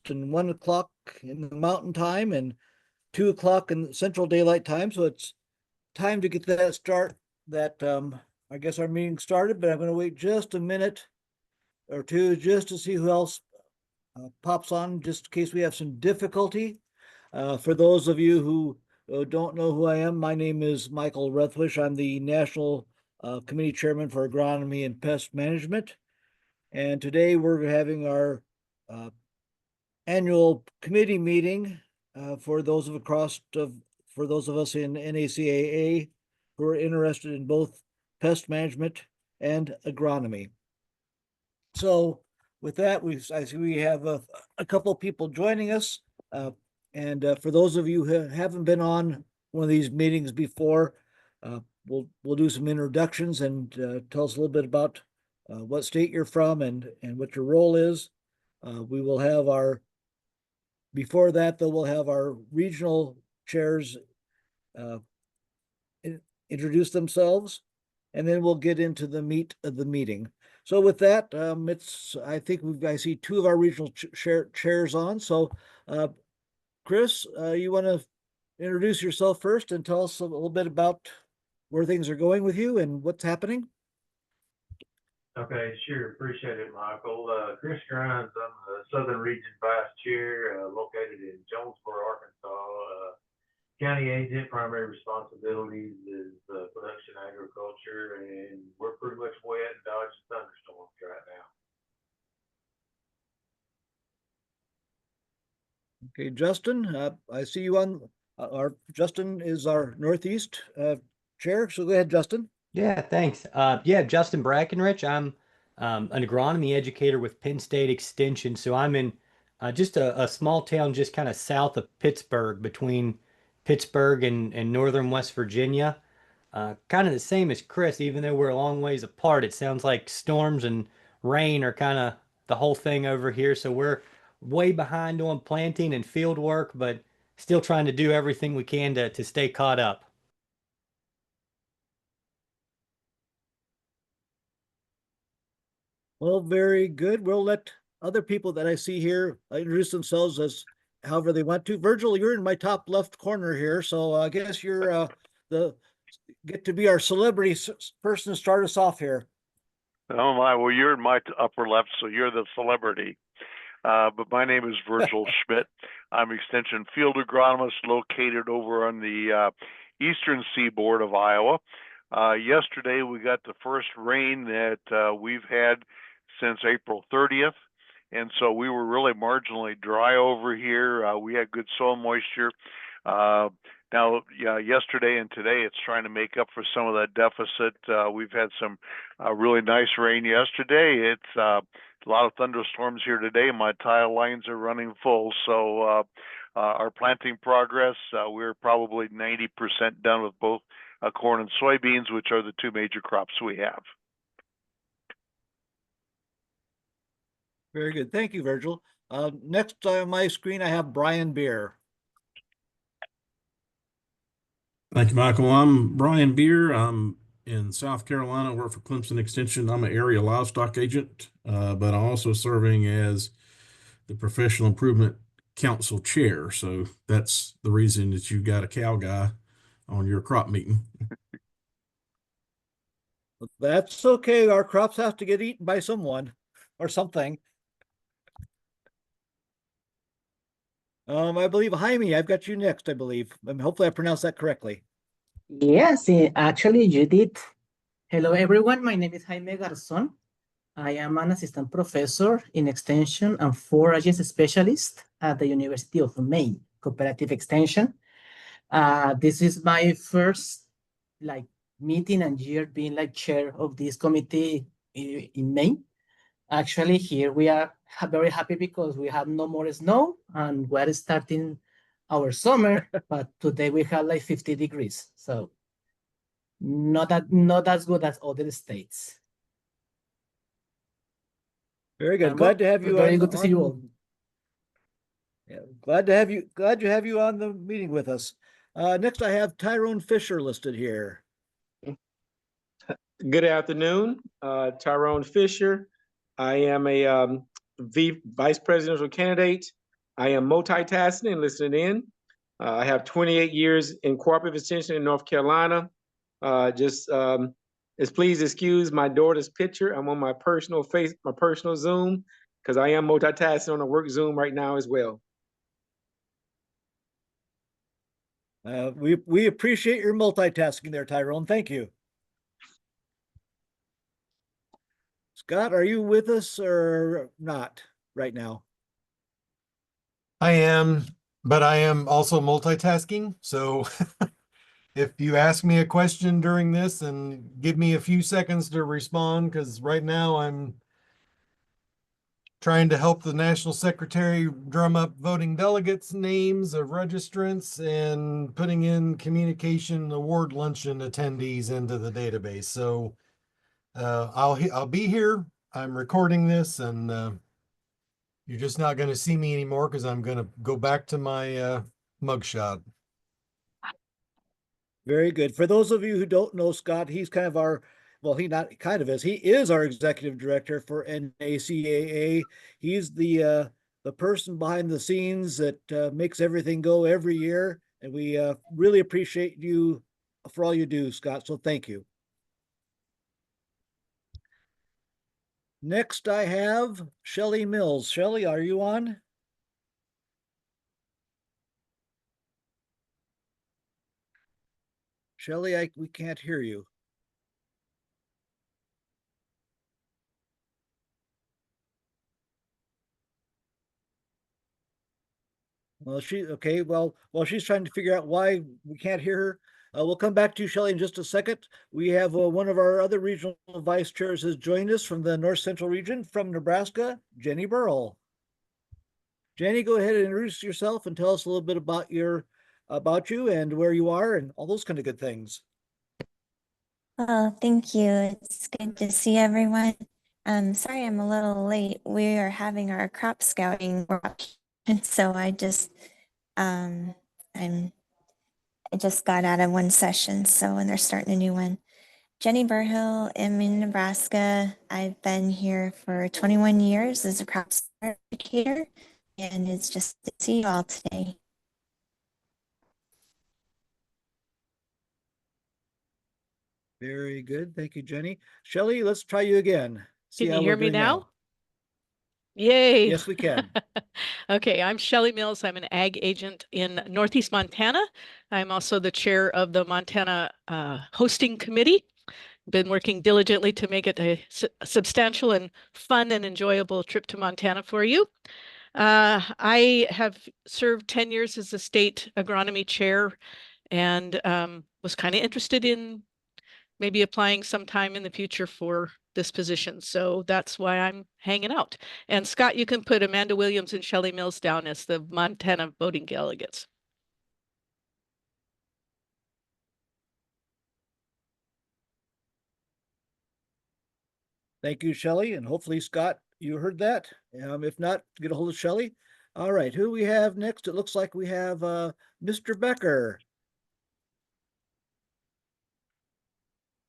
and 1 o'clock in the mountain time and 2 o'clock in Central Daylight Time. So it's time to get that start that I guess our meeting started, but I'm going to wait just a minute or two just to see who else pops on, just in case we have some difficulty. For those of you who don't know who I am, my name is Michael Rethwish. I'm the National Committee Chairman for Agronomy and Pest Management. And today we're having our annual committee meeting for those of us in NACAA who are interested in both pest management and agronomy. So with that, I see we have a couple of people joining us. And for those of you who haven't been on one of these meetings before, we'll do some introductions and tell us a little bit about what state you're from and what your role is. We will have before that, though, we'll have our regional chairs introduce themselves, and then we'll get into the meat of the meeting. So with that, I think I see two of our regional chairs on. So Chris, you want to introduce yourself first and tell us a little bit about where things are going with you and what's happening? Okay, sure. Appreciate it, Michael. Chris Grimes, I'm the Southern Region Vice Chair, located in Jonesboro, Arkansas. County agent, primary responsibilities is production agriculture, and we're pretty much wet and dodging thunderstorms right now. Okay, Justin, I see you on Justin is our Northeast chair. So go ahead, Justin. Yeah, thanks. Justin Brackenrich. I'm an agronomy educator with Penn State Extension. So I'm in just a small town just kind of south of Pittsburgh, between Pittsburgh and northern West Virginia. Kind of the same as Chris, even though we're a long ways apart. It sounds like storms and rain are kind of the whole thing over here. So we're way behind on planting and field work, but still trying to do everything we can to stay caught up. Well, very good. We'll let other people that I see here introduce themselves as however they want to. Virgil, you're in my top left corner here, so I guess you're get to be our celebrity person to start us off here. Oh my, well, you're in my upper left, so you're the celebrity. But my name is Virgil Schmidt. I'm Extension Field Agronomist located over on the eastern seaboard of Iowa. Yesterday, we got the first rain that we've had since April 30th. And so we were really marginally dry over here. We had good soil moisture. Now, yesterday and today, it's trying to make up for some of that deficit. We've had some really nice rain yesterday. It's a lot of thunderstorms here today. My tile lines are running full. So our planting progress, we're probably 90% done with both corn and soybeans, which are the two major crops we have. Very good. Thank you, Virgil. Next on my screen, I have Brian Beer. Thank you, Michael. I'm Brian Beer. I'm in South Carolina. I work for Clemson Extension. I'm an area livestock agent, but I'm also serving as the Professional Improvement Council chair. So that's the reason that you've got a cow guy on your crop meeting. That's okay. Our crops have to get eaten by someone or something. I believe Jaime, I've got you next, I believe. Hopefully I pronounced that correctly. Yes, actually you did. Hello, everyone. My name is Jaime Garzon. I am an assistant professor in extension and forages specialist at the University of Maine Cooperative Extension. This is my first meeting and year being chair of this committee in Maine. Actually, here we are very happy because we have no more snow and we're starting our summer, but today we have 50 degrees. So not as good as other states. Very good. Glad to have you. Very good to see you all. Yeah, glad to have you. Glad to have you on the meeting with us. Next, I have Tyrone Fisher listed here. Good afternoon, Tyrone Fisher. I am a vice presidential candidate. I am multitasking and listening in. I have 28 years in cooperative extension in North Carolina. Please excuse my daughter's picture. I'm on my personal Zoom, because I am multitasking on a work Zoom right now as well. We appreciate your multitasking there, Tyrone. Thank you. Scott, are you with us or not right now? I am, but I am also multitasking. So if you ask me a question during this and give me a few seconds to respond, because right now I'm trying to help the national secretary drum up voting delegates' names of registrants and putting in communication award luncheon attendees into the database. So I'll be here. I'm recording this, and you're just not going to see me anymore because I'm going to go back to my mugshot. Very good. For those of you who don't know Scott, he's kind of our, well, he not kind of is, he is our executive director for NACAA. He's the person behind the scenes that makes everything go every year. And we really appreciate you for all you do, Scott. So thank you. Next, I have Shelley Mills. Shelley, are you on? Shelley, we can't hear you. Well, okay. Well, while she's trying to figure out why we can't hear her, we'll come back to you, Shelley, in just a second. We have one of our other regional vice chairs has joined us from the North Central region from Nebraska, Jenny Burrell. Jenny, go ahead and introduce yourself and tell us a little bit about you and where you are and all those kind of good things. Oh, thank you. It's good to see everyone. Sorry I'm a little late. We are having our crop scouting workshop, and so I just got out of one session, and they're starting a new one. Jenny Burhill, I'm in Nebraska. I've been here for 21 years as a crop educator, and it's just to see you all today. Very good. Thank you, Jenny. Shelley, let's try you again. Can you hear me now? Yay. Yes, we can. Okay, I'm Shelley Mills. I'm an ag agent in Northeast Montana. I'm also the chair of the Montana hosting committee. Been working diligently to make it a substantial and fun and enjoyable trip to Montana for you. I have served 10 years as the state agronomy chair and was kind of interested in maybe applying sometime in the future for this position. So that's why I'm hanging out. And Scott, you can put Amanda Williams and Shelley Mills down as the Montana voting delegates. Thank you, Shelley. And hopefully, Scott, you heard that. If not, get a hold of Shelley. All right, who we have next? It looks like we have Mr. Becker.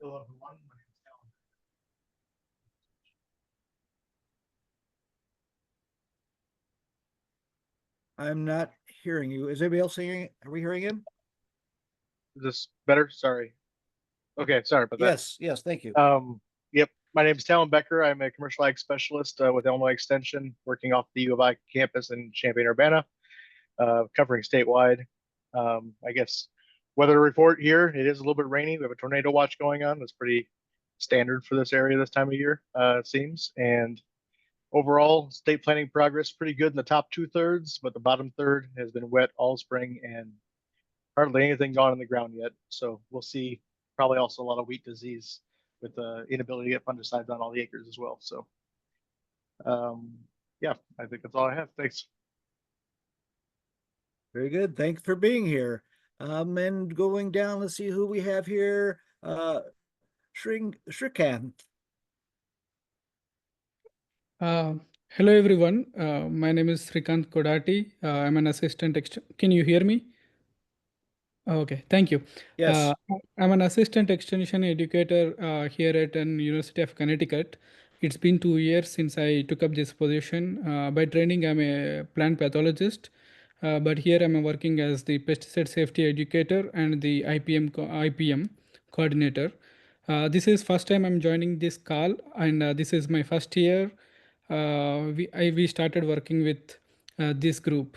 Hello, everyone. My name is Alan. I'm not hearing you. Is anybody else hearing? Are we hearing him? Is this better? Sorry. Okay, sorry about that. Yes, thank you. Yep. My name is Talon Becker. I'm a commercial ag specialist with Illinois Extension, working off the U of I campus in Champaign-Urbana, covering statewide. I guess weather report here, it is a little bit rainy. We have a tornado watch going on. That's pretty standard for this area this time of year, it seems. And overall, state planning progress pretty good in the top 2/3, but the bottom third has been wet all spring and hardly anything gone in the ground yet. So we'll see probably also a lot of wheat disease with the inability to get fungicides on all the acres as well. So yeah, I think that's all I have. Thanks. Very good. Thanks for being here. And going down, let's see who we have here. Shrikant. Hello everyone. My name is Srikant Kodati. I'm an assistant. Can you hear me? Okay, thank you. Yes. I'm an assistant extension educator here at an University of Connecticut. It's been 2 years since I took up this position. By training, I'm a plant pathologist, but here I'm working as the pesticide safety educator and the IPM coordinator. This is first time I'm joining this call, and this is my first year. We started working with this group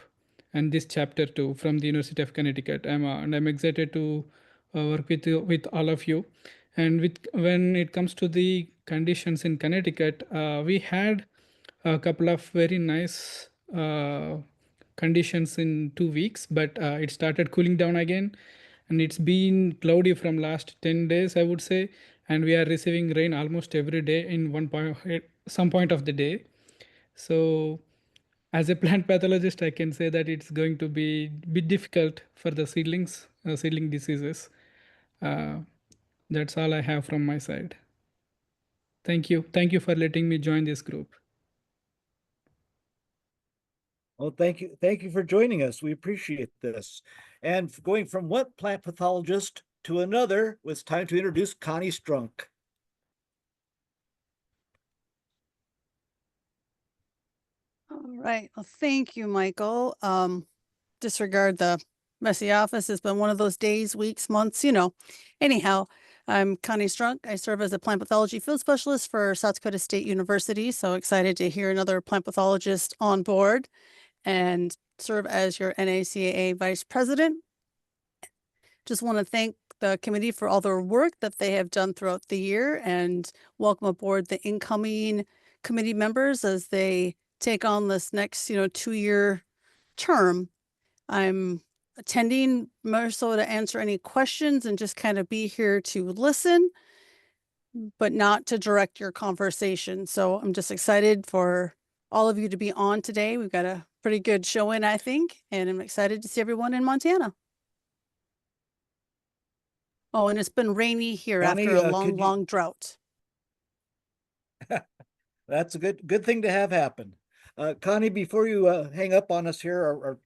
and this chapter too from the University of Connecticut. I'm excited to work with all of you. And when it comes to the conditions in Connecticut, we had a couple of very nice conditions in 2 weeks, but it started cooling down again, and it's been cloudy from last 10 days, I would say, and we are receiving rain almost every day in some point of the day. So as a plant pathologist, I can say that it's going to be a bit difficult for the seedling diseases. That's all I have from my side. Thank you. Thank you for letting me join this group. Well, thank you. Thank you for joining us. We appreciate this. And going from one plant pathologist to another, it's time to introduce Connie Strunk. All right. Well, thank you, Michael. Disregard the messy office. It's been one of those days, weeks, months, Anyhow, I'm Connie Strunk. I serve as a plant pathology field specialist for South Dakota State University. So excited to hear another plant pathologist on board and serve as your NACAA vice president. Just want to thank the committee for all their work that they have done throughout the year and welcome aboard the incoming committee members as they take on this next, 2-year term. I'm attending more so to answer any questions and just kind of be here to listen, but not to direct your conversation. So I'm just excited for all of you to be on today. We've got a pretty good showing, I think, and I'm excited to see everyone in Montana. Oh, and it's been rainy here Connie, after a long drought. That's a good thing to have happen. Connie, before you hang up on us here or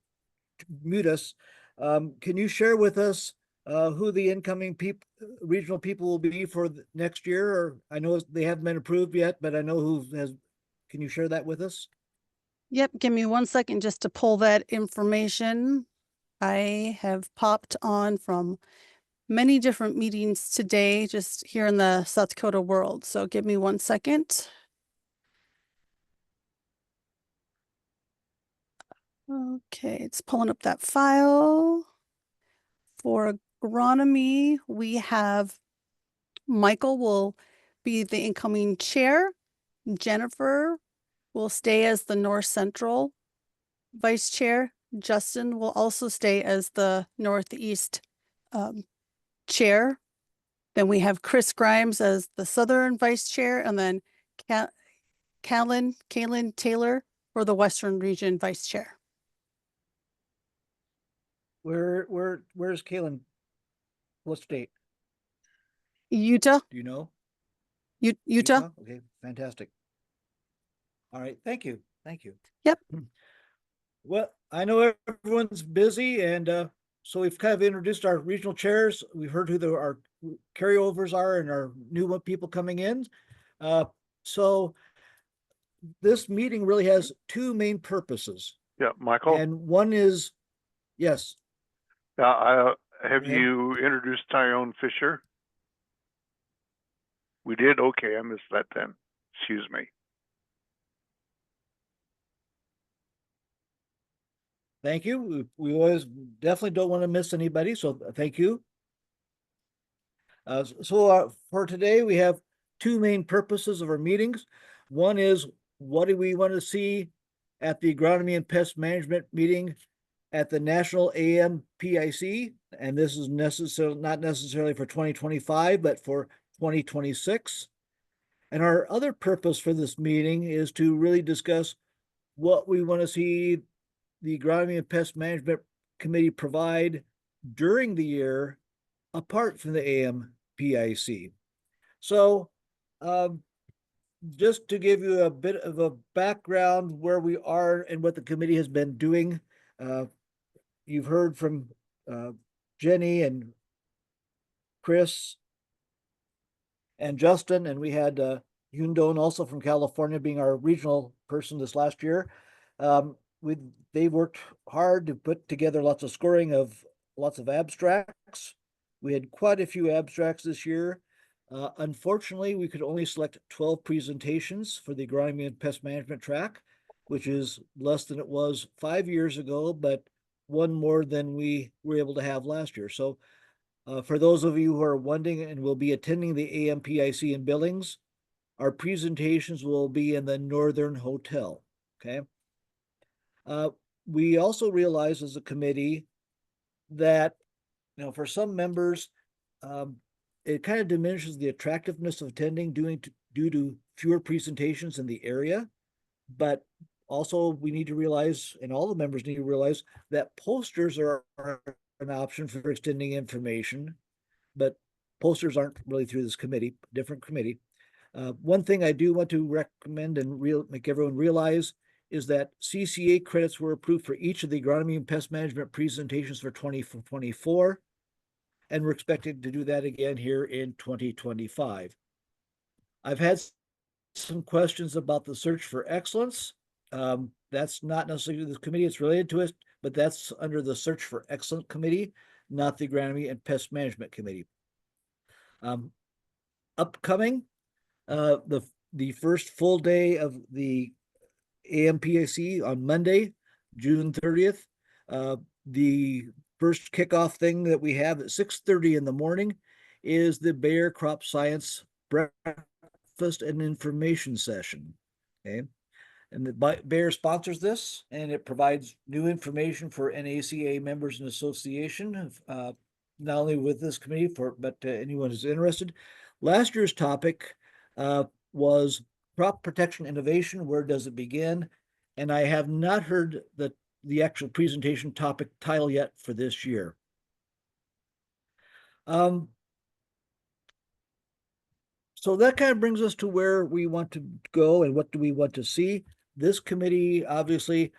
mute us, can you share with us who the incoming regional people will be for next year? Or I know they haven't been approved yet, but I know who has. Can you share that with us? Yep, give me 1 second just to pull that information. I have popped on from many different meetings today, just here in the South Dakota world. So give me 1 second. Okay, it's pulling up that file. For agronomy, we have Michael will be the incoming chair. Jennifer will stay as the North Central vice chair. Justin will also stay as the Northeast chair. Then we have Chris Grimes as the Southern vice chair, and then Kaylin Taylor for the Western region vice chair. Where's Kaylin? What state? Utah. Do you know? Utah. Okay, fantastic. All right, thank you. Thank you. Yep. Well, I know everyone's busy, and so we've kind of introduced our regional chairs. We've heard who our carryovers are and our new people coming in. So this meeting really has two main purposes. Yeah, Michael. And one is, yes. Have you introduced Tyrone Fisher? We did? Okay, I missed that then. Excuse me. Thank you. We always definitely don't want to miss anybody, so thank you. For today, we have two main purposes of our meetings. One is, what do we want to see at the Agronomy and Pest Management meeting at the National AMPIC? And this is not necessarily for 2025, but for 2026. And our other purpose for this meeting is to really discuss what we want to see the Agronomy and Pest Management Committee provide during the year apart from the AMPIC. So just to give you a bit of a background where we are and what the committee has been doing, you've heard from Jenny and Chris and Justin, and we had Yundon, also from California, being our regional person this last year. They worked hard to put together lots of scoring of lots of abstracts. We had quite a few abstracts this year. Unfortunately, we could only select 12 presentations for the agronomy and pest management track, which is less than it was 5 years ago, but one more than we were able to have last year. So for those of you who are wondering and will be attending the AMPIC in Billings, our presentations will be in the Northern Hotel, okay? We also realize as a committee that, for some members, it kind of diminishes the attractiveness of attending due to fewer presentations in the area. But also we need to realize, and all the members need to realize, that posters are an option for extending information, but posters aren't really through this committee, different committee. One thing I do want to recommend and make everyone realize is that CCA credits were approved for each of the agronomy and pest management presentations for 2024, and we're expected to do that again here in 2025. I've had some questions about the search for excellence. That's not necessarily this committee, it's related to it, but that's under the search for excellence committee, not the agronomy and pest management committee. Upcoming, the first full day of the AMPIC on Monday, June 30th. The first kickoff thing that we have at 6:30 in the morning is the Bayer Crop Science Breakfast and Information Session. Okay. And the Bayer sponsors this, and it provides new information for NACA members and association, not only with this committee, but anyone who's interested. Last year's topic was crop protection innovation. Where does it begin? And I have not heard the actual presentation topic title yet for this year. So that kind of brings us to where we want to go and what do we want to see. This committee obviously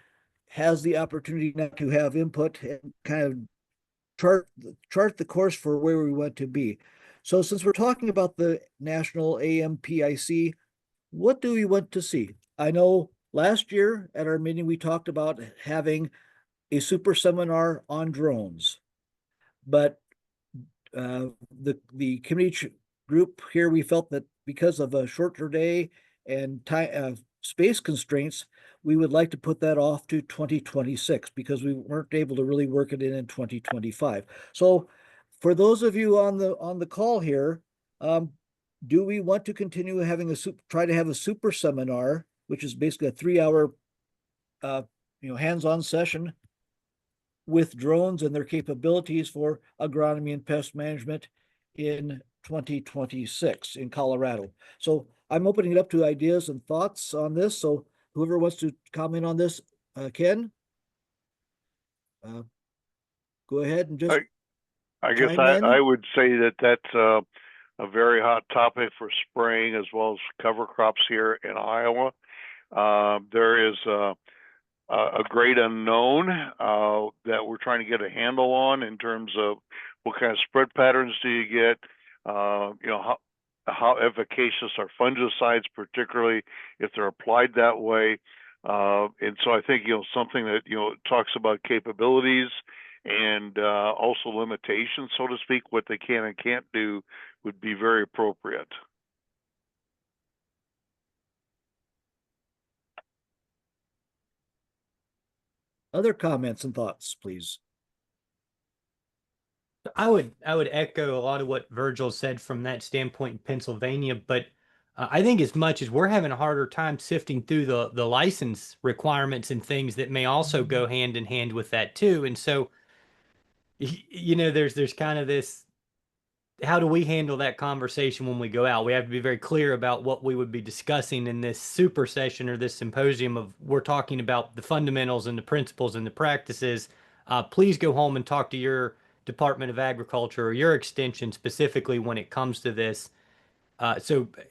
has the opportunity now to have input and kind of chart the course for where we want to be. So since we're talking about the national AMPIC, what do we want to see? I know last year at our meeting, we talked about having a super seminar on drones, but the committee group here, we felt that because of a shorter day and time, space constraints, we would like to put that off to 2026 because we weren't able to really work it in 2025. So for those of you on the call here, do we want to continue having try to have a super seminar, which is basically a 3-hour, hands-on session with drones and their capabilities for agronomy and pest management in 2026 in Colorado? So I'm opening it up to ideas and thoughts on this. So whoever wants to comment on this, Ken, go ahead and just I guess chime in. I would say that that's a very hot topic for spraying as well as cover crops here in Iowa. There is a great unknown that we're trying to get a handle on in terms of what kind of spread patterns do you get, how efficacious are fungicides, particularly if they're applied that way. And so I think, something that, talks about capabilities and also limitations, so to speak, what they can and can't do would be very appropriate. Other comments and thoughts, please. I would echo a lot of what Virgil said from that standpoint in Pennsylvania, but I think as much as we're having a harder time sifting through the license requirements and things that may also go hand in hand with that too. And so, there's kind of this, how do we handle that conversation when we go out? We have to be very clear about what we would be discussing in this super session or this symposium of, we're talking about the fundamentals and the principles and the practices. Please go home and talk to your Department of Agriculture or your extension specifically when it comes to this. And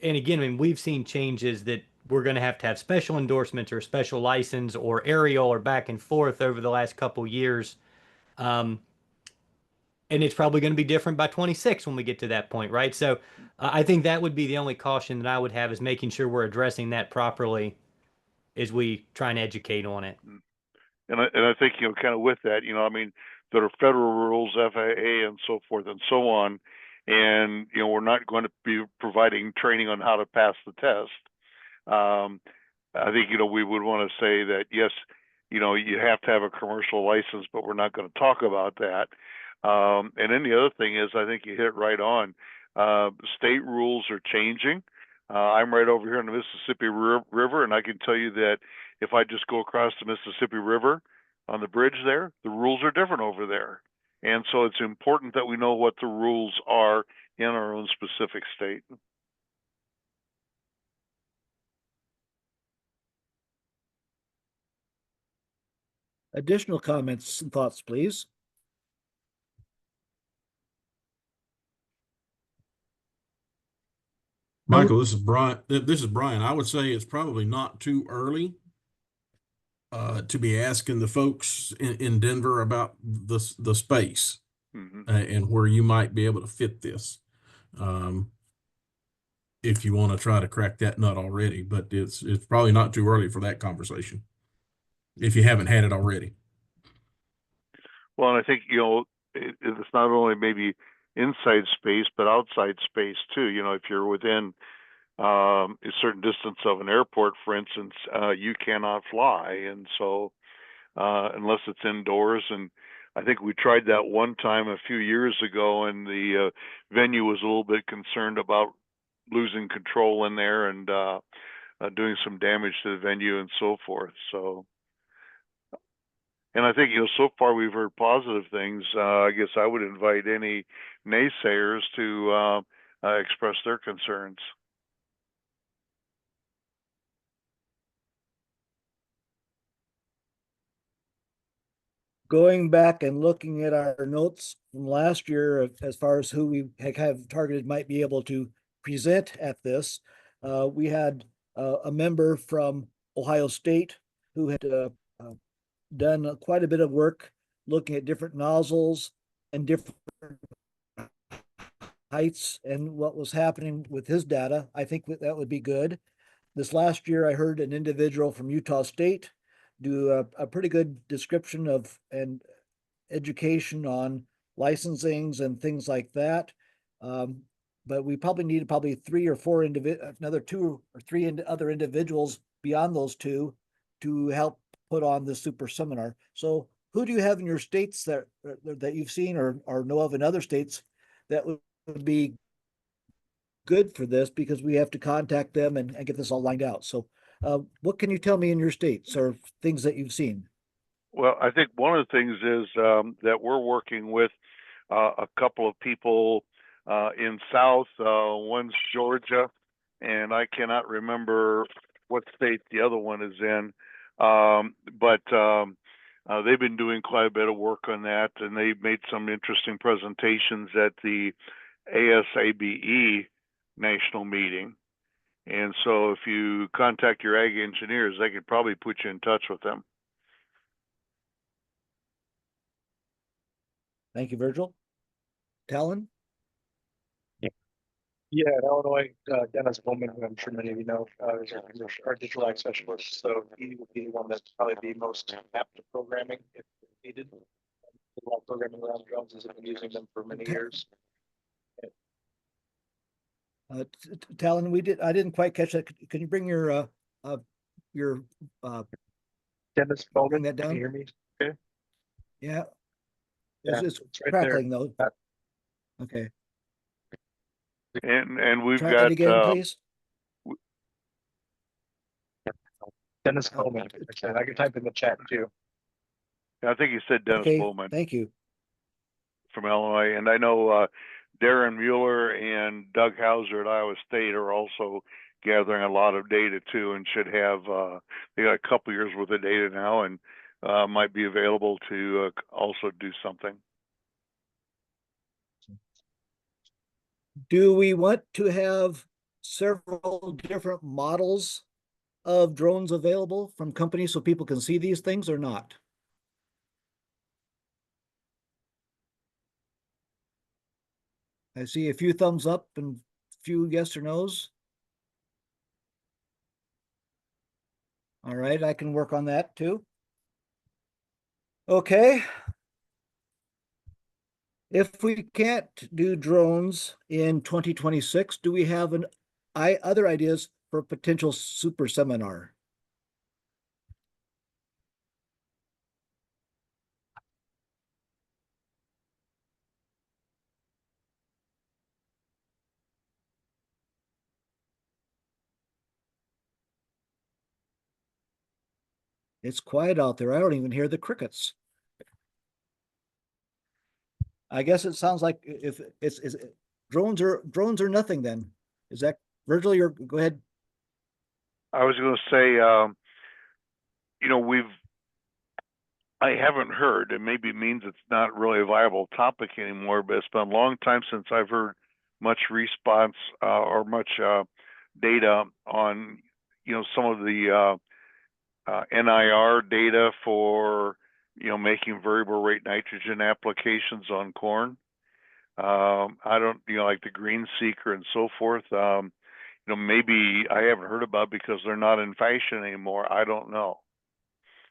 again, I mean, we've seen changes that we're going to have special endorsements or a special license or aerial or back and forth over the last couple years. and it's probably going to be different by 26 when we get to that point, right? So I think that would be the only caution that I would have, is making sure we're addressing that properly as we try and educate on it. And I think, kind of with that, I mean, there are federal rules, FAA and so forth and so on. And, we're not going to be providing training on how to pass the test. I think, we would want to say that, yes, you have to have a commercial license, but we're not going to talk about that. And then the other thing is, I think you hit right on. State rules are changing. I'm right over here in the Mississippi River, and I can tell you that if I just go across the Mississippi River on the bridge there, the rules are different over there. And so it's important that we know what the rules are in our own specific state. Additional comments and thoughts, please. Michael, this is Brian. This is Brian. I would say it's probably not too early to be asking the folks in Denver about the space and where you might be able to fit this. If you want to try to crack that nut already, but it's probably not too early for that conversation if you haven't had it already. Well, and I think, it's not only maybe inside space, but outside space too. If you're within a certain distance of an airport, for instance, you cannot fly. And so, unless it's indoors, and I think we tried that one time a few years ago, and the venue was a little bit concerned about losing control in there and doing some damage to the venue and so forth. So, and I think, so far we've heard positive things. I guess I would invite any naysayers to express their concerns. Going back and looking at our notes from last year, as far as who we have targeted might be able to present at this, we had a member from Ohio State who had done quite a bit of work looking at different nozzles and different heights and what was happening with his data. I think that would be good. This last year, I heard an individual from Utah State do a pretty good description of and education on licensings and things like that. But we probably need three or four another two or three other individuals beyond those two to help put on the super seminar. So who do you have in your states that you've seen or know of in other states that would be good for this, because we have to contact them and get this all lined out. So what can you tell me in your states or things that you've seen? Well, I think one of the things is that we're working with a couple of people in South. One's Georgia, and I cannot remember what state the other one is in. But they've been doing quite a bit of work on that, and they've made some interesting presentations at the ASABE national meeting. And so if you contact your ag engineers, they could probably put you in touch with them. Thank you, Virgil. Talon? Yeah, in Illinois, Dennis Bowman, who I'm sure many of you know, is our digital ag specialist. So he would be the one that's probably be most apt to programming if needed. A lot of programming around drones, has been using them for many years. Talon, I didn't quite catch that. Can you bring your Dennis Bowman, bring that down? can you hear me? Okay. Yeah. Yeah, It's right crackling there. though. Okay. And we've Try got that again, please. Dennis Bowman. I can type in the chat too. I think you said Dennis Okay, Bowman thank you. from Illinois, and I know Darren Mueller and Doug Hauser at Iowa State are also gathering a lot of data too, and should have they got a couple years worth of data now, and might be available to also do something. Do we want to have several different models of drones available from companies so people can see these things or not? I see a few thumbs up and few yes or no's. All right, I can work on that too. Okay. If we can't do drones in 2026, do we have other ideas for a potential super seminar? It's quiet out there. I don't even hear the crickets. I guess it sounds like if it's drones are nothing then. Is that Virgil? Go ahead. I was going to say, you know, I haven't heard, and maybe it means it's not really a viable topic anymore, but it's been a long time since I've heard much response or much data on, you know, some of the NIR data for, you know, making variable rate nitrogen applications on corn. I don't, you know, like the green seeker and so forth. You know, maybe I haven't heard about because they're not in fashion anymore. I don't know,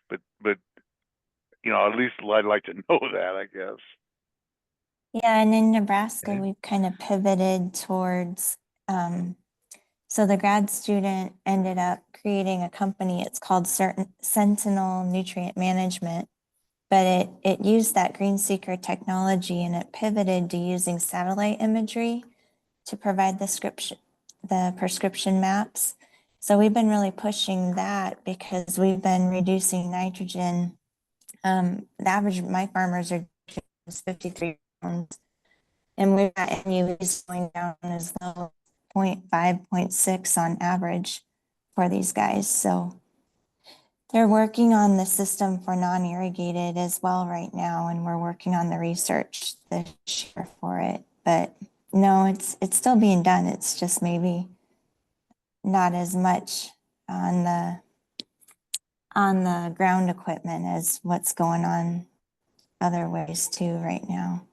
but you know, at least I'd like to know that, I guess. Yeah, and in Nebraska, Okay. we've kind of pivoted towards, so the grad student ended up creating a company. It's called Sentinel Nutrient Management, but it used that green seeker technology and it pivoted to using satellite imagery to provide the prescription maps. So we've been really pushing that because we've been reducing nitrogen. The average, my farmers are just 53 pounds, and we've got NUEs going down as low 0.5, 0.6 on average for these guys. So they're working on the system for non-irrigated as well right now, and we're working on the research this year for it. But no, it's still being done. It's just maybe not as much on the ground equipment as what's going on other ways too right now.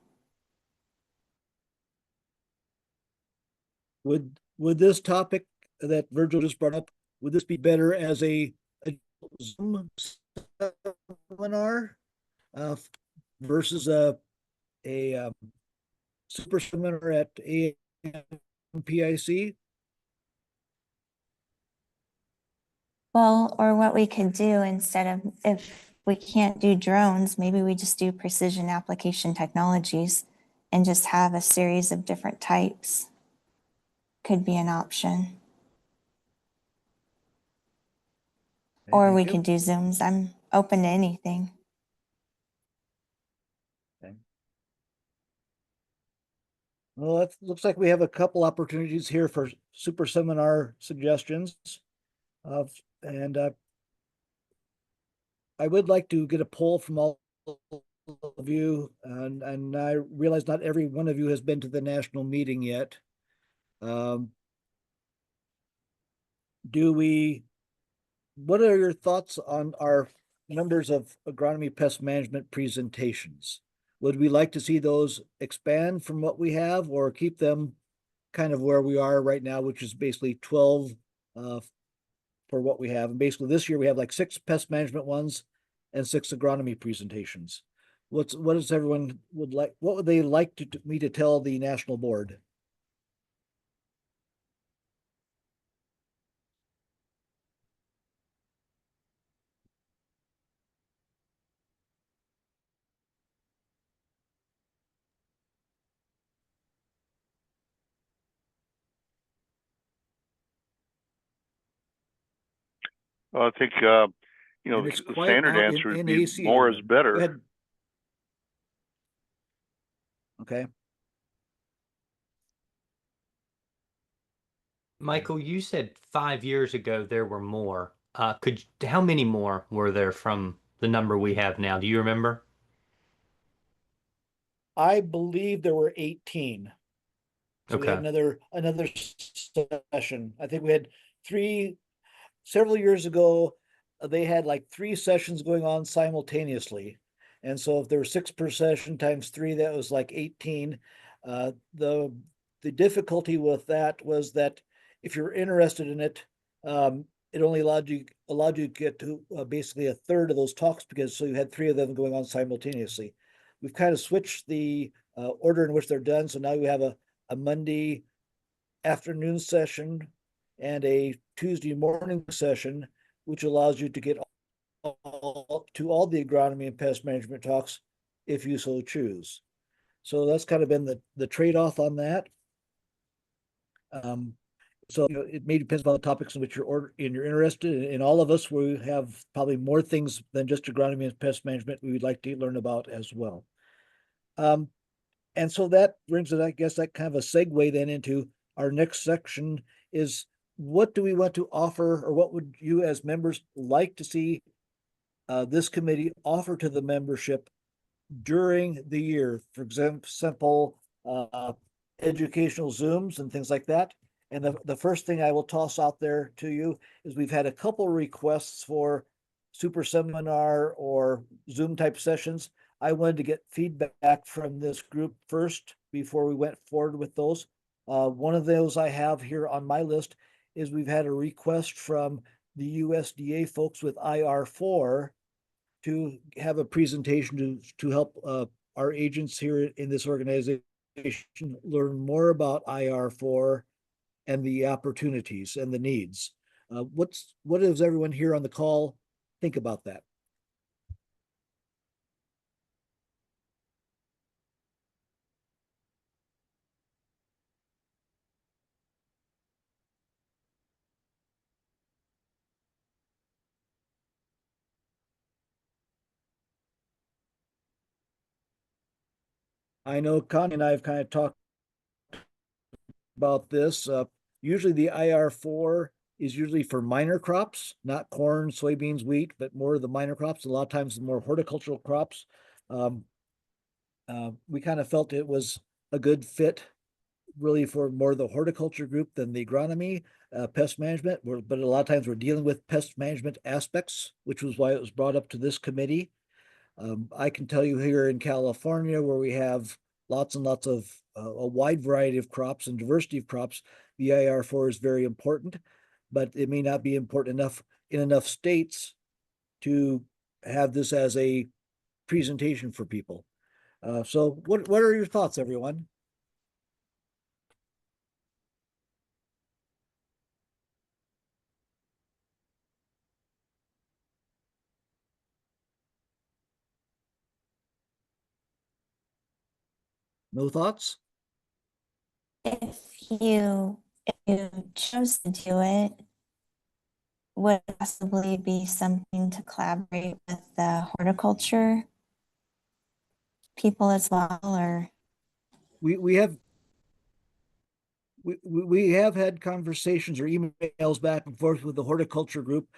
Would this topic that Virgil just brought up, would this be better as a Zoom seminar versus a super seminar at AMPIC? Well, or what we could do instead of, if we can't do drones, maybe we just do precision application technologies and just have a series of different types. Could be an option. Or Thank we you. could do Zooms. I'm open to anything. Okay. Well, it looks like we have a couple opportunities here for super seminar suggestions. And I would like to get a poll from all of you, and I realize not every one of you has been to the national meeting yet. What are your thoughts on our numbers of agronomy pest management presentations? Would we like to see those expand from what we have or keep them kind of where we are right now, which is basically 12 for what we have? And basically this year we have like 6 pest management ones and 6 agronomy presentations. What does everyone what would they like me to tell the national board? Well, I think, you know, And it's the quiet standard out answer would in be NACA more is land. Go better. ahead. Okay. Michael, you said 5 years ago there were more. How many more were there from the number we have now? Do you remember? I believe there were 18. So we had Okay. another session. I think we had several years ago, they had like 3 sessions going on simultaneously. And so if there were 6 per session times 3, that was like 18. The difficulty with that was that if you're interested in it, it only allowed you to get to basically a third of those talks, because so you had 3 of them going on simultaneously. We've kind of switched the order in which they're done, so now we have a Monday afternoon session and a Tuesday morning session, which allows you to get to all the agronomy and pest management talks if you so choose. So that's kind of been the trade-off on that. So it may depend on the topics in which you're interested in. All of us, we have probably more things than just agronomy and pest management we would like to learn about as well. And so that brings it, I guess, that kind of a segue then into our next section is, what do we want to offer, or what would you as members like to see this committee offer to the membership during the year? For example, educational Zooms and things like that. And the first thing I will toss out there to you is we've had a couple requests for super seminar or Zoom type sessions. I wanted to get feedback from this group first before we went forward with those. One of those I have here on my list is we've had a request from the USDA folks with IR4 to have a presentation to help our agents here in this organization learn more about IR4 and the opportunities and the needs. What does everyone here on the call think about that? I know Connie and I have kind of talked about this. Usually the IR4 is usually for minor crops, not corn, soybeans, wheat, but more of the minor crops. A lot of times the more horticultural crops. We kind of felt it was a good fit really for more the horticulture group than the agronomy, pest management. But a lot of times we're dealing with pest management aspects, which was why it was brought up to this committee. I can tell you here in California, where we have lots and lots of a wide variety of crops and diversity of crops, the IR4 is very important, but it may not be important enough in enough states to have this as a presentation for people. So what are your thoughts, everyone? No thoughts? If you chose to do it, would it possibly be something to collaborate with the horticulture people as well, or? We have had conversations or emails back and forth with the horticulture group.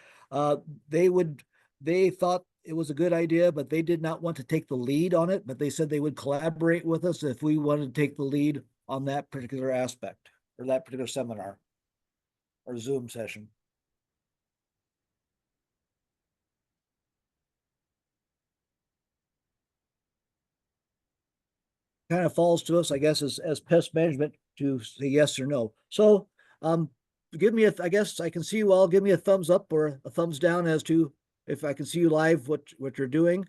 They thought it was a good idea, but they did not want to take the lead on it. But they said they would collaborate with us if we wanted to take the lead on that particular aspect or that particular seminar or Zoom session. Kind of falls to us, I guess, as pest management to say yes or no. So give me I guess I can see you all. Give me a thumbs up or a thumbs down as to if I can see you live, what you're doing.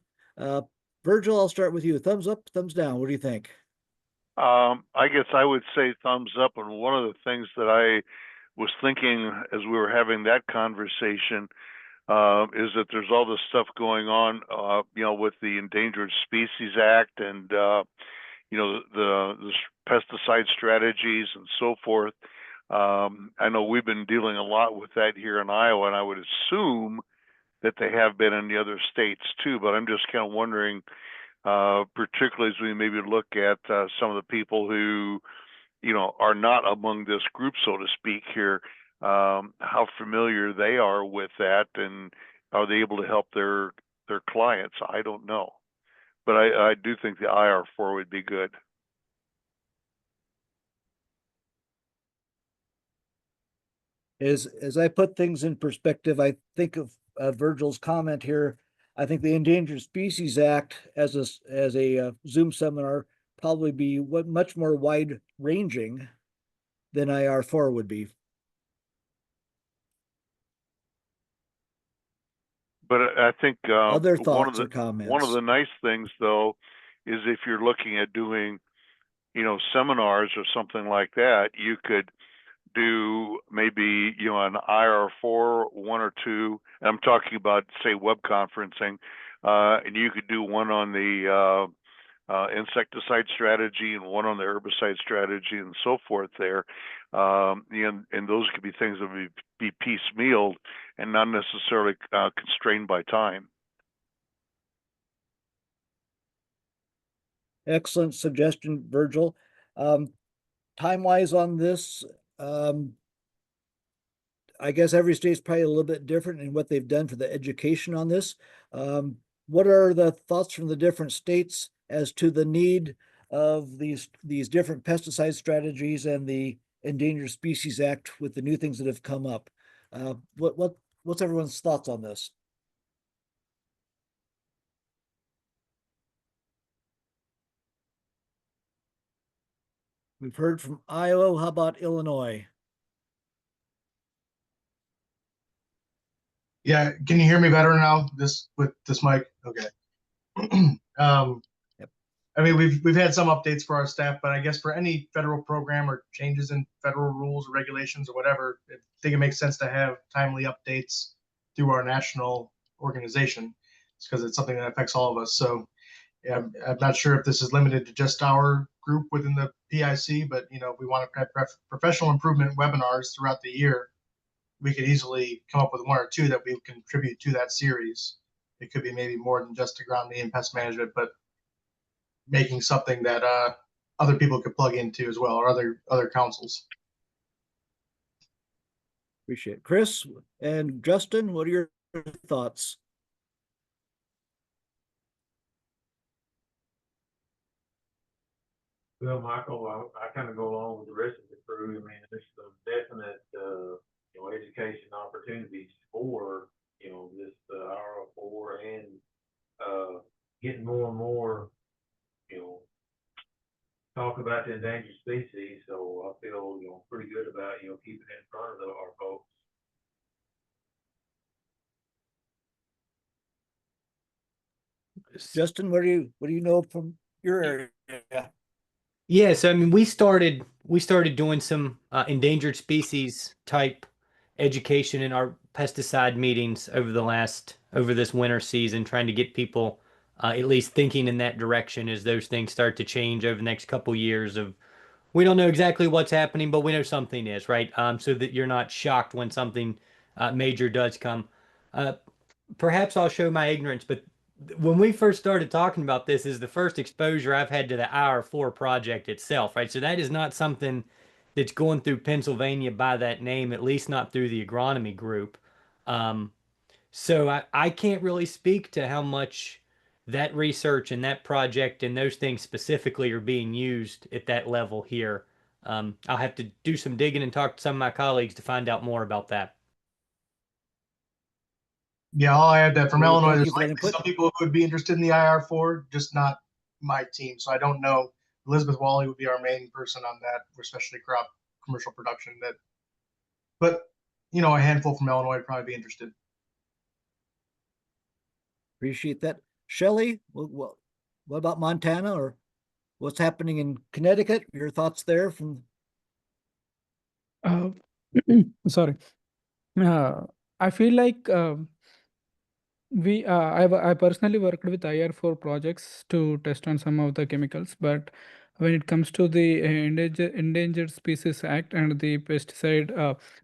Virgil, I'll start with you. Thumbs up, thumbs down. What do you think? I guess I would say thumbs up. And one of the things that I was thinking as we were having that conversation is that there's all this stuff going on, with the Endangered Species Act and the pesticide strategies and so forth. I know we've been dealing a lot with that here in Iowa, and I would assume that they have been in the other states too. But I'm just kind of wondering, particularly as we maybe look at some of the people who, are not among this group, so to speak here, how familiar they are with that, and are they able to help their clients? I don't know, but I do think the IR4 would be good. As I put things in perspective, I think of Virgil's comment here. I think the Endangered Species Act as a Zoom seminar probably be much more wide ranging than IR4 would be. But I think Other one of thoughts or one of comments? the nice things though is if you're looking at doing, seminars or something like that, you could do maybe an IR4 1 or 2. And I'm talking about say web conferencing, and you could do one on the insecticide strategy and one on the herbicide strategy and so forth there. And those could be things that would be piecemealed and not necessarily constrained by time. Excellent suggestion, Virgil. Time-wise on this, I guess every state's probably a little bit different in what they've done for the education on this. What are the thoughts from the different states as to the need of these different pesticide strategies and the Endangered Species Act with the new things that have come up? What's everyone's thoughts on this? We've heard from Iowa. How about Illinois? Yeah, can you hear me better now? With this mic? Okay. Yep. I mean, we've had some updates for our staff, but I guess for any federal program or changes in federal rules or regulations or whatever, I think it makes sense to have timely updates through our national organization, because it's something that affects all of us. So yeah, I'm not sure if this is limited to just our group within the PIC, but if we want to have professional improvement webinars throughout the year, we could easily come up with one or two that we contribute to that series. It could be maybe more than just agronomy and pest management, but making something that other people could plug into as well, or other councils. Appreciate it. Chris and Justin, what are your thoughts? Well, Michael, I kind of go along with the rest of the crew. I mean, there's some definite, education opportunities for, this RO4 and getting more and more, talk about the endangered species. So I feel, pretty good about, keeping it in front of our folks. Justin, what do you know from your area? Yeah, so I mean, we started doing some endangered species type education in our pesticide meetings over this winter season, trying to get people at least thinking in that direction as those things start to change over the next couple years. Of we don't know exactly what's happening, but we know something is, right? So that you're not shocked when something major does come. Perhaps I'll show my ignorance, but when we first started talking about this is the first exposure I've had to the IR4 project itself, right? So that is not something that's going through Pennsylvania by that name, at least not through the agronomy group. So I can't really speak to how much that research and that project and those things specifically are being used at that level here. I'll have to do some digging and talk to some of my colleagues to find out more about that. Yeah, I'll add that from Well, Illinois, thank there's you for that likely input. some people who would be interested in the IR4, just not my team. So I don't know. Elizabeth Wally would be our main person on that, for especially crop commercial production. But a handful from Illinois would probably be interested. Appreciate that. Shelley, what about Montana or what's happening in Connecticut? Your thoughts there from? Sorry. I feel like I personally worked with IR4 projects to test on some of the chemicals, but when it comes to the Endangered Species Act and the pesticide,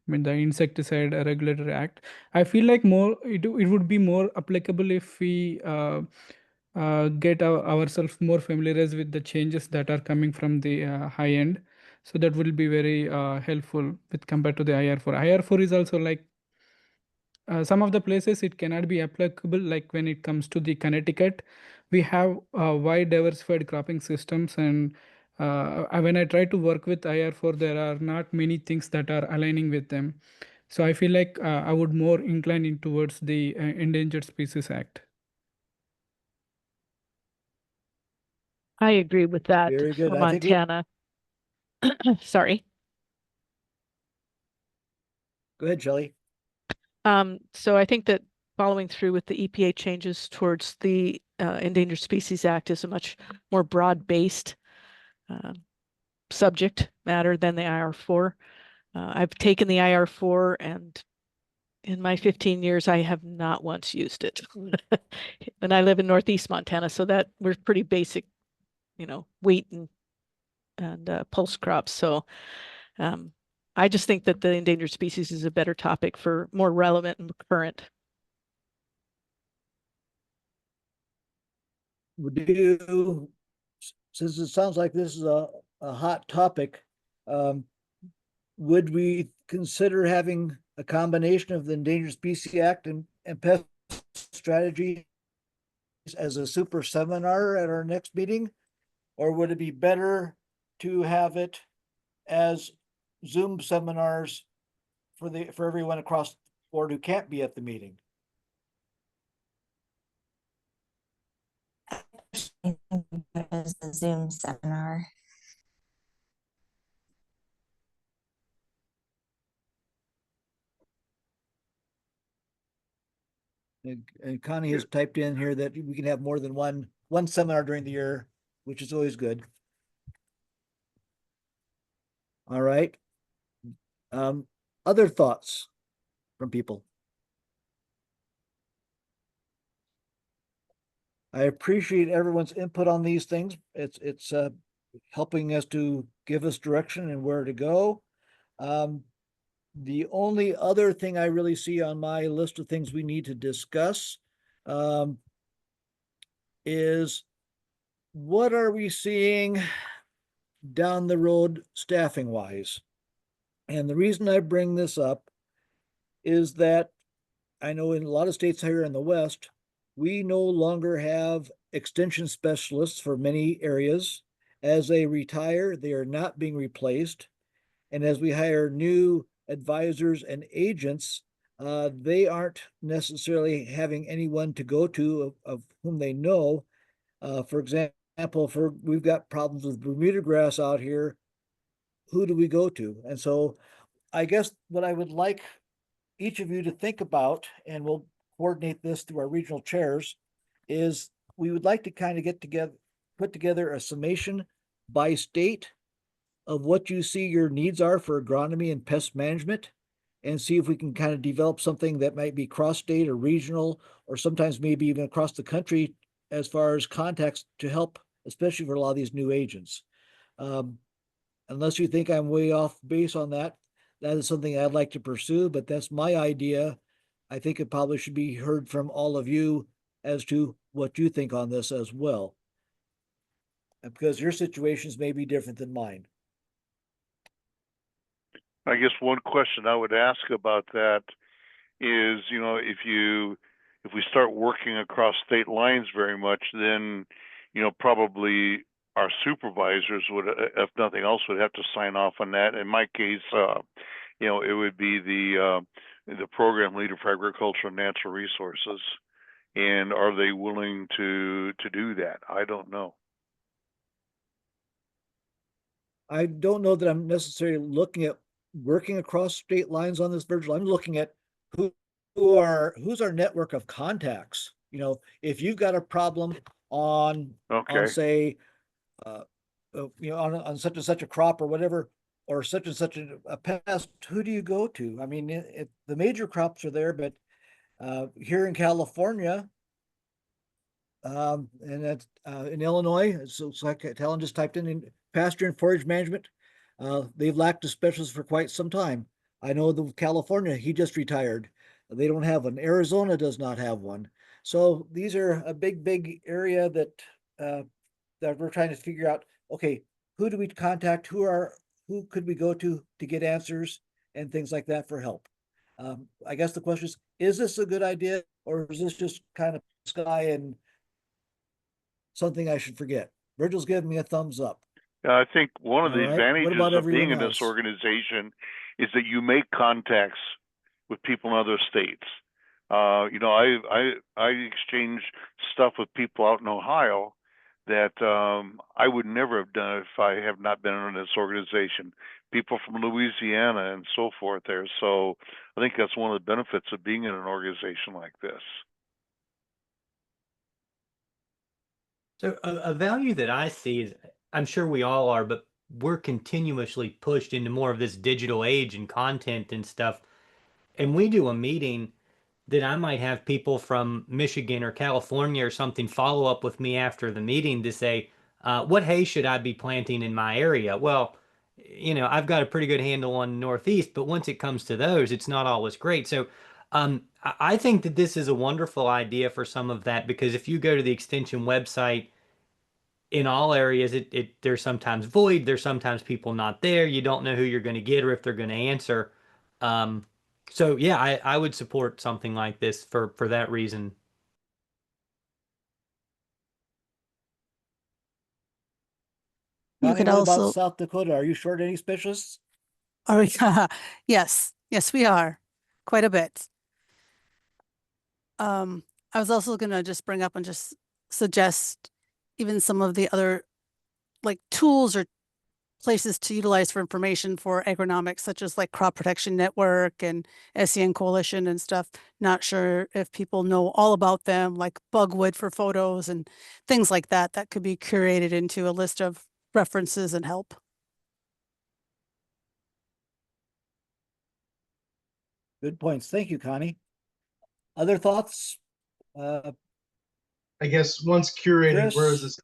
the Insecticide Regulatory Act, I feel like it would be more applicable if we get ourselves more familiarized with the changes that are coming from the high end. So that will be very helpful with compared to the IR4. IR4 is also like some of the places it cannot be applicable, like when it comes to the Connecticut, we have wide diversified cropping systems, and when I try to work with IR4, there are not many things that are aligning with them. So I feel like I would more incline in towards the Endangered Species Act. I agree with that Very good. for I think we, Montana. Sorry. go ahead, Shelley. So I think that following through with the EPA changes towards the Endangered Species Act is a much more broad-based subject matter than the IR4. I've taken the IR4, and in my 15 years, I have not once used it. And I live in Northeast Montana, so that we're pretty basic, wheat and pulse crops. So I just think that the endangered species is a better topic for more relevant and current. Since it sounds like this is a hot topic, would we consider having a combination of the Endangered Species Act and pest strategy as a super seminar at our next meeting? Or would it be better to have it as Zoom seminars for everyone across the board who can't be at the meeting? As the Zoom seminar. And Connie has typed in here that we can have more than one seminar during the year, which is always good. All right. Other thoughts from people? I appreciate everyone's input on these things. It's helping us to give us direction and where to go. The only other thing I really see on my list of things we need to discuss is what are we seeing down the road staffing wise? And the reason I bring this up is that I know in a lot of states here in the West, we no longer have extension specialists for many areas. As they retire, they are not being replaced. And as we hire new advisors and agents, they aren't necessarily having anyone to go to of whom they know. For example, we've got problems with Bermuda grass out here. Who do we go to? And so I guess what I would like each of you to think about, and we'll coordinate this through our regional chairs, is we would like to kind of put together a summation by state of what you see your needs are for agronomy and pest management, and see if we can kind of develop something that might be cross-state or regional, or sometimes maybe even across the country as far as contacts to help, especially for a lot of these new agents. Unless you think I'm way off base on that, that is something I'd like to pursue, but that's my idea. I think it probably should be heard from all of you as to what you think on this as well. Because your situations may be different than mine. I guess one question I would ask about that is, if we start working across state lines very much, then, probably our supervisors would, if nothing else, would have to sign off on that. In my case, it would be the program leader for agriculture and natural resources. And are they willing to do that? I don't know. I don't know that I'm necessarily looking at working across state lines on this, Virgil. I'm looking at who's our network of contacts. If you've got a problem on say, on such and such a crop or whatever, or such and such a pest, who do you go to? I mean, the major crops are there, but here in California, and that's in Illinois, it's like Talon just typed in pasture and forage management. They've lacked a specialist for quite some time. I know the California, he just retired. They don't have one. Arizona does not have one. So these are a big area that we're trying to figure out. Okay, who do we contact? Who could we go to get answers and things like that for help? I guess the question is this a good idea, or is this just kind of sky and something I should forget? Virgil's giving me a thumbs up. I think one of the All right. What advantages about of being everyone in this else? organization is that you make contacts with people in other states. I exchange stuff with people out in Ohio that I would never have done if I have not been in this organization. People from Louisiana and so forth there. So I think that's one of the benefits of being in an organization like this. So a value that I see is, I'm sure we all are, but we're continuously pushed into more of this digital age and content and stuff. And we do a meeting that I might have people from Michigan or California or something follow up with me after the meeting to say, what hay should I be planting in my area? Well, I've got a pretty good handle on Northeast, but once it comes to those, it's not always great. So I think that this is a wonderful idea for some of that, because if you go to the extension website, in all areas, there's sometimes void, there's sometimes people not there, you don't know who you're going to get or if they're going to answer. So yeah, I would support something like this for that reason. You Connie, could what about also, South Dakota? Are you short any specialists? or, yes, yes, we are quite a bit. I was also gonna just bring up and just suggest even some of the other like tools or places to utilize for information for agronomics, such as like Crop Protection Network and SEN Coalition and stuff. Not sure if people know all about them, like Bugwood for photos and things like that, that could be curated into a list of references and help. Good points. Thank you, Connie. Other thoughts? I guess once curated, where is Chris? this?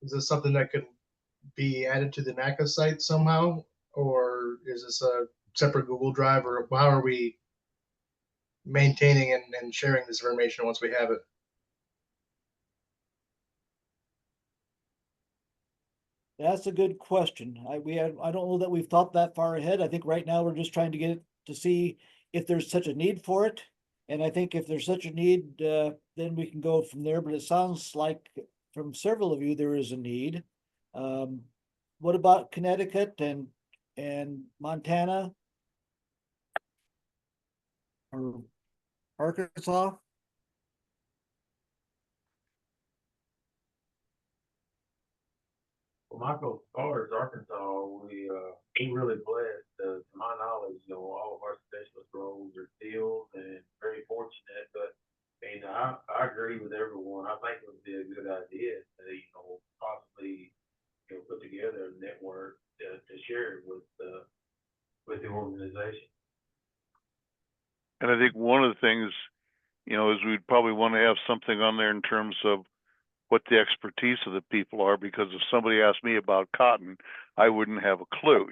Is this something that could be added to the NACAA site somehow, or is this a separate Google Drive, or how are we maintaining and sharing this information once we have it? That's a good question. I don't know that we've thought that far ahead. I think right now we're just trying to get it to see if there's such a need for it. And I think if there's such a need, then we can go from there. But it sounds like from several of you, there is a need. What about Connecticut and Montana? Or Arkansas? Well, Michael, as far as Arkansas, we really blessed. To my knowledge, all of our specialist roles are filled and very fortunate. But I agree with everyone. I think it would be a good idea to possibly put together a network to share it with the organization. And I think one of the things, is we'd probably want to have something on there in terms of what the expertise of the people are, because if somebody asked me about cotton, I wouldn't have a clue,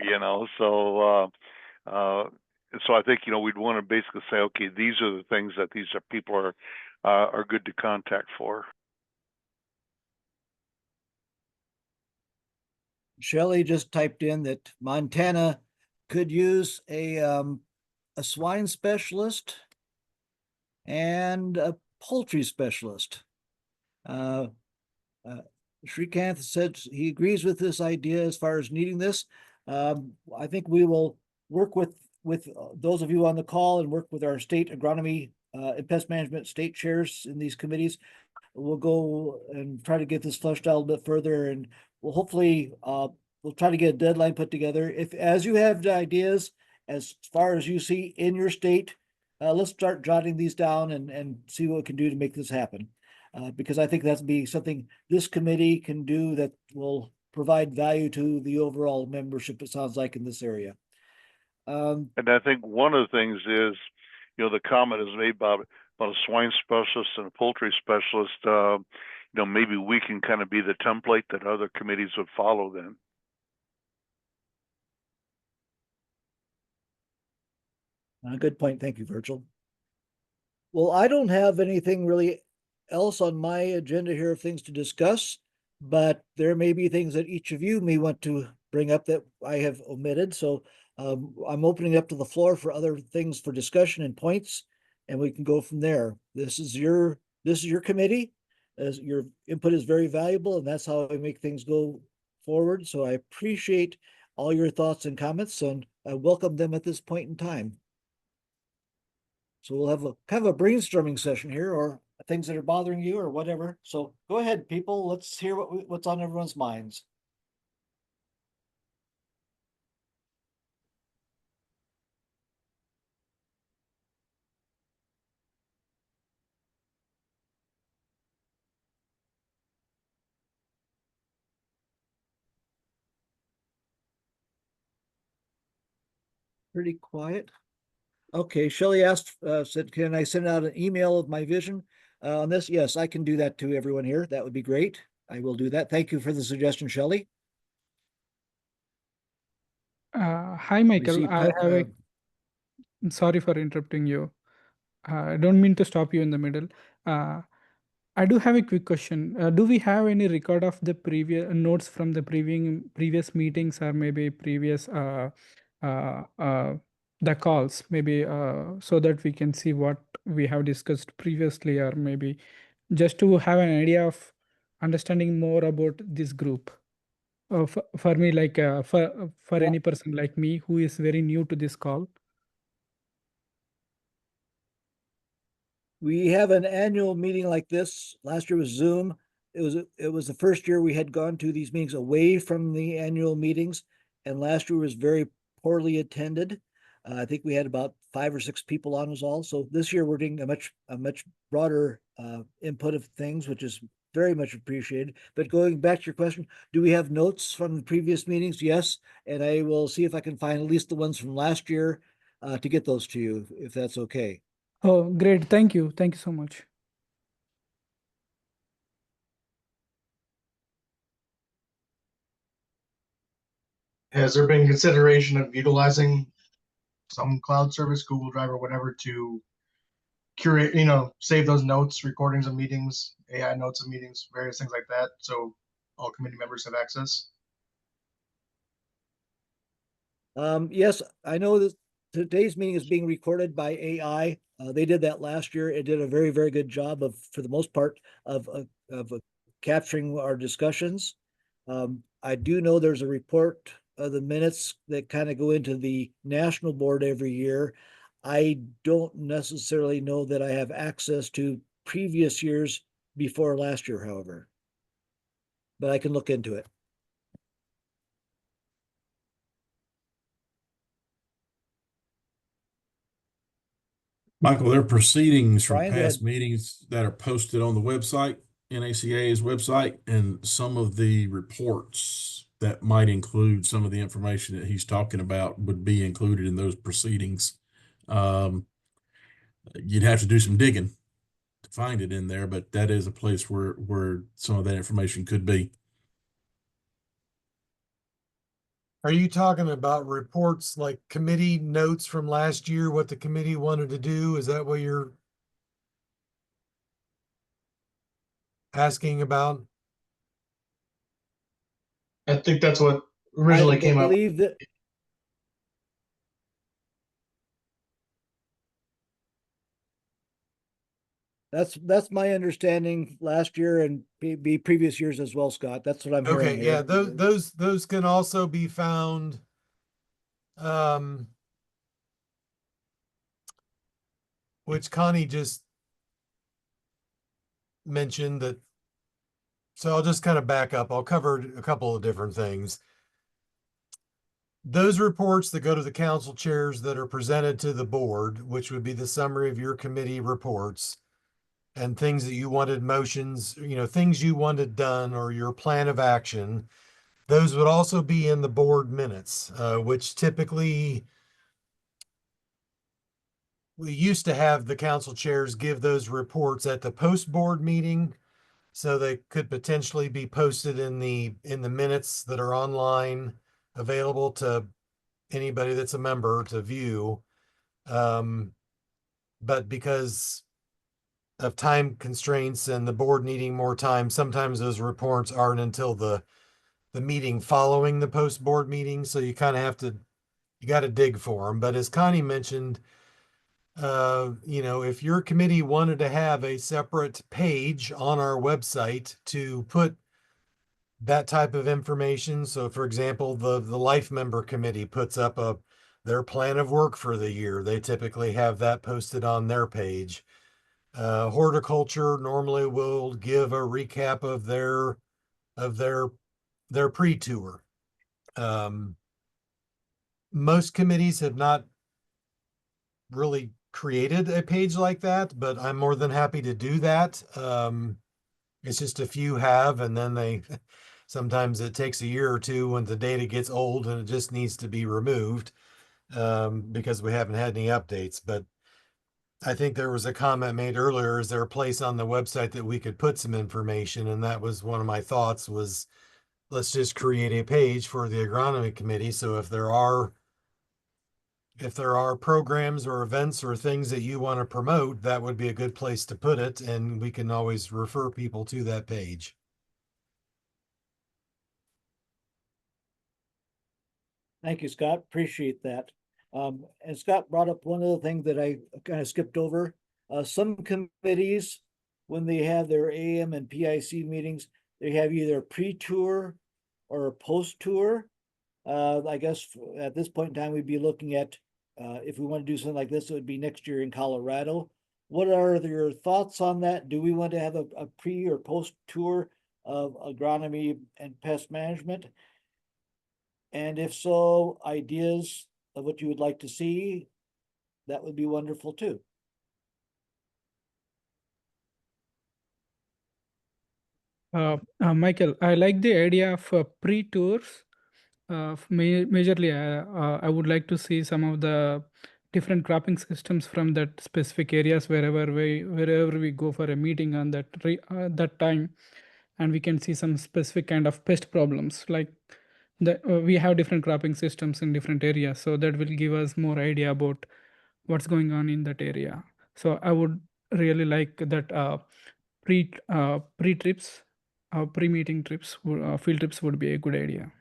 So, so I think, we'd want to basically say, okay, these are the things that these people are good to contact for. Shelley just typed in that Montana could use a swine specialist and a poultry specialist. Srikanth said he agrees with this idea as far as needing this. I think we will work with those of you on the call and work with our state agronomy and pest management state chairs in these committees. We'll go and try to get this fleshed out a little bit further, and we'll hopefully we'll try to get a deadline put together. If as you have ideas as far as you see in your state, let's start jotting these down and see what we can do to make this happen. Because I think that'd be something this committee can do that will provide value to the overall membership, it sounds like, in this area. And I think one of the things is, the comment is made about a swine specialist and a poultry specialist. Maybe we can kind of be the template that other committees would follow then. Good point. Thank you, Virgil. Well, I don't have anything really else on my agenda here of things to discuss, but there may be things that each of you may want to bring up that I have omitted. So I'm opening up to the floor for other things for discussion and points, and we can go from there. This is your committee. As your input is very valuable, and that's how I make things go forward. So I appreciate all your thoughts and comments, and I welcome them at this point in time. So we'll have a kind of a brainstorming session here, or things that are bothering you or whatever. So go ahead, people. Let's hear what's on everyone's minds. Pretty quiet. Okay, Shelley asked, said, can I send out an email of my vision on this? Yes, I can do that to everyone here. That would be great. I will do that. Thank you for the suggestion, Shelley. Hi, We Michael. see, I have a, sorry for interrupting you. I don't mean to stop you in the middle. Uh, I do have a quick question. Do we have any record of the previous notes from the previous meetings or maybe previous uh, uh, the calls, maybe so that we can see what we have discussed previously, or maybe just to have an idea of understanding more about this group. For me, like for Yeah. any person like me who is very new to this call. We have an annual meeting like this. Last year was Zoom. It was the first year we had gone to these meetings away from the annual meetings, and last year was very poorly attended. I think we had about 5 or 6 people on us all. So this year we're doing a much broader input of things, which is very much appreciated. But going back to your question, do we have notes from the previous meetings? Yes, and I will see if I can find at least the ones from last year to get those to you, if that's okay. Oh, great. Thank you. Thank you so much. Has there been consideration of utilizing some cloud service, Google Drive or whatever, to curate, save those notes, recordings of meetings, AI notes of meetings, various things like that, so all committee members have access? Yes, I know that today's meeting is being recorded by AI. They did that last year. It did a very, very good job of, for the most part, of capturing our discussions. I do know there's a report of the minutes that kind of go into the national board every year. I don't necessarily know that I have access to previous years before last year, however, but I can look into it. Michael, there are proceedings from Brian, go past ahead. meetings that are posted on the website, NACA's website, and some of the reports that might include some of the information that he's talking about would be included in those proceedings. You'd have to do some digging to find it in there, but that is a place where some of that information could be. Are you talking about reports like committee notes from last year, what the committee wanted to do? Is that what you're asking about? I think that's what I originally came up. believe that that's my understanding last year and be previous years as well, Scott. That's what I'm hearing Okay, yeah, here. those can also be found. Which Connie just mentioned that. So I'll just kind of back up. I'll cover a couple of different things. Those reports that go to the council chairs that are presented to the board, which would be the summary of your committee reports and things that you wanted motions, things you wanted done or your plan of action, those would also be in the board minutes, which typically we used to have the council chairs give those reports at the post board meeting. So they could potentially be posted in the minutes that are online, available to anybody that's a member to view. But because of time constraints and the board needing more time, sometimes those reports aren't until the meeting following the post board meeting. So you kind of have to, you got to dig for them. But as Connie mentioned, if your committee wanted to have a separate page on our website to put that type of information. So for example, the life member committee puts up their plan of work for the year. They typically have that posted on their page. Horticulture normally will give a recap of their pre-tour. Most committees have not really created a page like that, but I'm more than happy to do that. It's just a few have, and then they sometimes it takes a year or two when the data gets old and it just needs to be removed because we haven't had any updates. But I think there was a comment made earlier, is there a place on the website that we could put some information? And that was one of my thoughts was, let's just create a page for the agronomy committee. So if there are programs or events or things that you want to promote, that would be a good place to put it. And we can always refer people to that page. Thank you, Scott. Appreciate that. And Scott brought up one other thing that I kind of skipped over. Some committees, when they have their AM and PIC meetings, they have either a pre-tour or a post-tour. I guess at this point in time, we'd be looking at, if we want to do something like this, it would be next year in Colorado. What are your thoughts on that? Do we want to have a pre or post tour of agronomy and pest management? And if so, ideas of what you would like to see, that would be wonderful too. Michael, I like the idea of pre-tours. Majorly, I would like to see some of the different cropping systems from that specific areas wherever we go for a meeting on that time, and we can see some specific kind of pest problems. Like we have different cropping systems in different areas, so that will give us more idea about what's going on in that area. So I would really like that pre-trips, pre-meeting trips, field trips would be a good idea.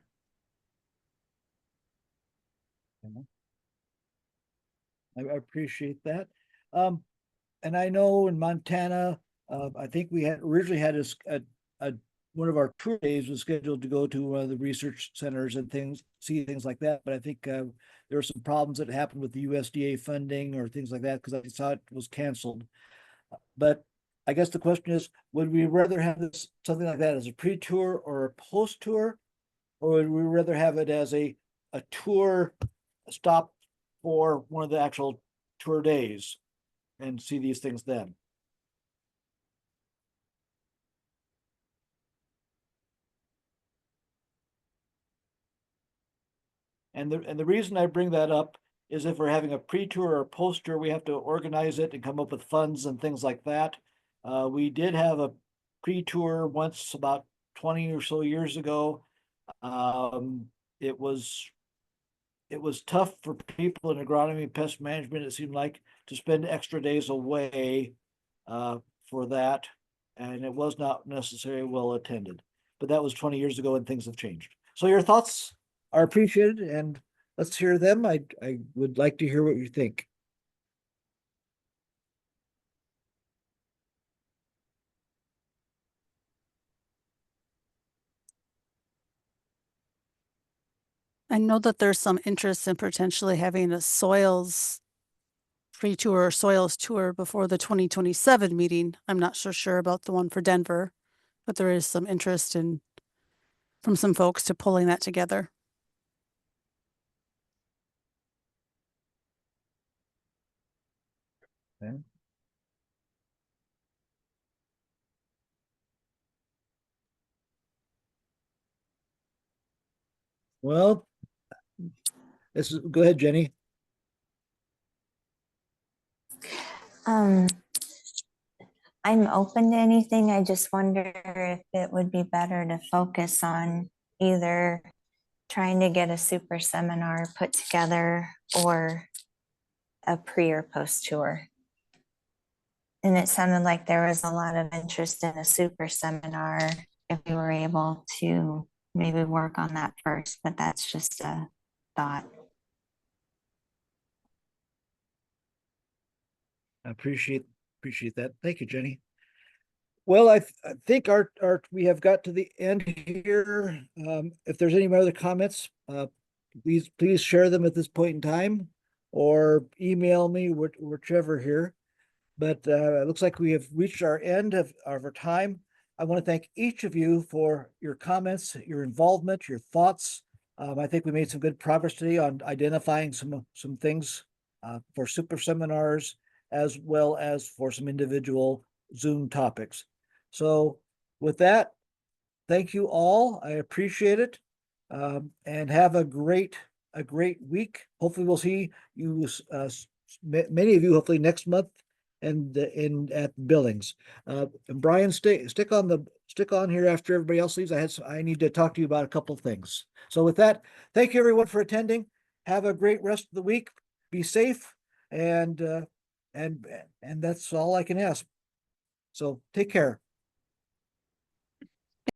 I appreciate that. And I know in Montana, I think we had originally had a one of our tour days was scheduled to go to one of the research centers and see things like that. But I think there were some problems that happened with the USDA funding or things like that because I saw it was canceled. But I guess the question is, would we rather have something like that as a pre-tour or a post-tour, or would we rather have it as a tour stop for one of the actual tour days and see these things then? And the reason I bring that up is if we're having a pre-tour or post-tour, we have to organize it and come up with funds and things like that. We did have a pre-tour once about 20 or so years ago. It was tough for people in agronomy pest management, it seemed like, to spend extra days away for that. And it was not necessarily well attended. But that was 20 years ago and things have changed. So your thoughts are appreciated and let's hear them. I would like to hear what you think. I know that there's some interest in potentially having a soils pre-tour or soils tour before the 2027 meeting. I'm not so sure about the one for Denver, but there is some interest from some folks to pulling that together. Okay. Well, go ahead, Jenny. I'm open to anything. I just wonder if it would be better to focus on either trying to get a super seminar put together or a pre or post tour. And it sounded like there was a lot of interest in a super seminar if we were able to maybe work on that first, but that's just a thought. I appreciate that. Thank you, Jenny. Well, I think we have got to the end here. If there's any other comments, please share them at this point in time or email me, whichever here. But it looks like we have reached our end of our time. I want to thank each of you for your comments, your involvement, your thoughts. I think we made some good progress today on identifying some things for super seminars, as well as for some individual Zoom topics. So with that, thank you all. I appreciate it. And have a great week. Hopefully we'll see you, many of you, hopefully next month and in at Billings. And Brian, stick on here after everybody else leaves. I need to talk to you about a couple of things. So with that, thank you everyone for attending. Have a great rest of the week. Be safe, and that's all I can ask. So take care.